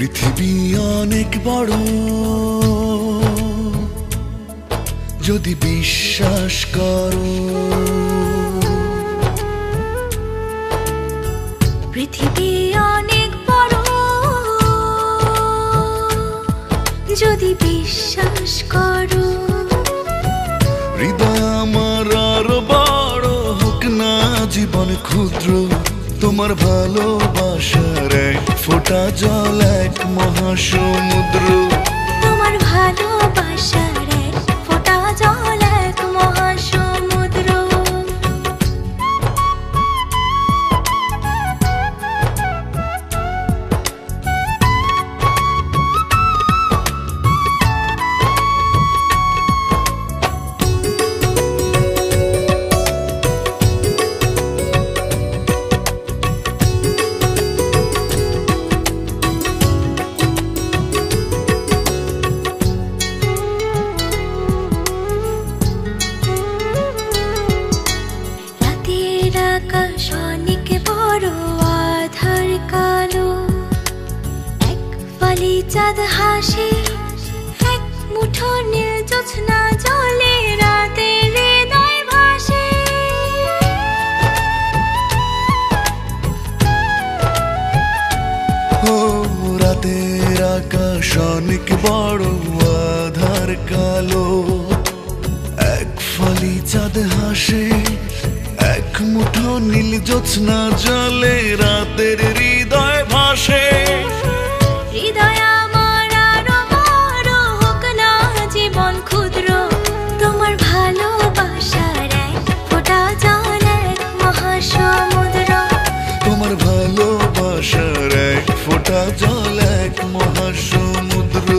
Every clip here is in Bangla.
পৃথিবী অনেক বড়, যদি বিশ্বাস করো। পৃথিবী অনেক বড়, যদি বিশ্বাস করো। হৃদয় আমার আরো বড় হোক না জীবন ক্ষুদ্র, তোমার ভালোবাসার এক ফোঁটা জল এক মহাসমুদ্র। তোমার ভালোবাসার এক ফোঁটা জল এক মহাসমুদ্র। আকাশ অনেক বড়, আধার কালো, এক ফালি চাঁদ হাসে, এক মুঠো নীল জোছনা জলে, রাতের হৃদয় ভাসে। ও রাতের আকাশ অনেক বড়, আধার কালো, এক ফালি চাঁদ হাসে, এক মুঠো নীল জোছনা জলে, রাতের হৃদয় ভাসে। হৃদয় আমার আরো বড় হোক না জীবন ক্ষুদ্র, তোমার ভালোবাসার এক ফোঁটা জল এক মহাসমুদ্র। তোমার ভালোবাসার এক ফোঁটা জল এক মহাসমুদ্র।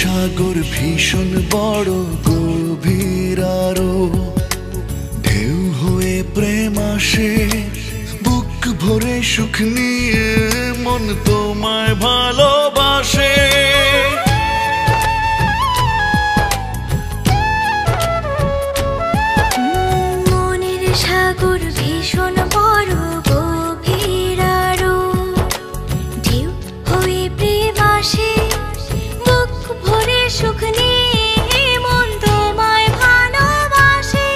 সাগর ভীষণ বড়, গভীর আরো, ঢেউ হয়ে প্রেম আসে, বুক ভরে সুখ নিয়ে মন তোমায় ভালোবাসে। মনের সাগর ভীষণ বড়, গভীর আরো, ঢেউ হয়ে প্রেম আসে, সুখ নিয়ে মন তোমায় ভালোবাসে।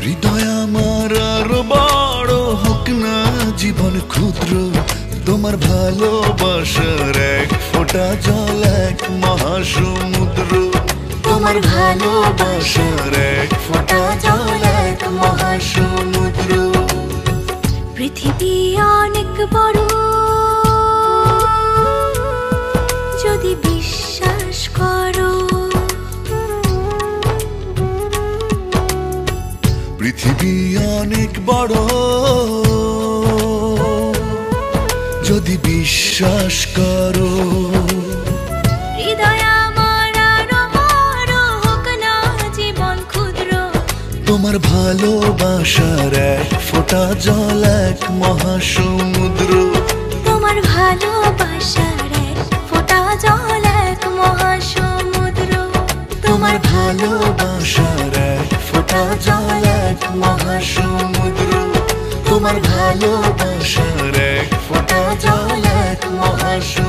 হৃদয় আমার আরো বড় হোক না জীবন ক্ষুদ্র, তোমার ভালোবাসার এক ফোঁটা জল এক মহাসমুদ্র। তোমার ভালোবাসার এক ফোঁটা জল এক মহাসমুদ্র। পৃথিবী অনেক বড়, যদি বিশ্বাস করো। পৃথিবী অনেক বড়, যদি বিশ্বাস করো। হৃদয় আমার আরো বড় হোক না জীবন ক্ষুদ্র, তোমার ভালোবাসার এক ফোঁটা জল এক মহাসমুদ্র। তোমার ভালোবাসার এক ফোঁটা জল এক মহাসমুদ্র। তোমার ভালোবাসার এক ফোঁটা জল এক মহাসমুদ্র। তোমার ভালোবাসার এক ফোঁটা জল এক মহাসমুদ্র।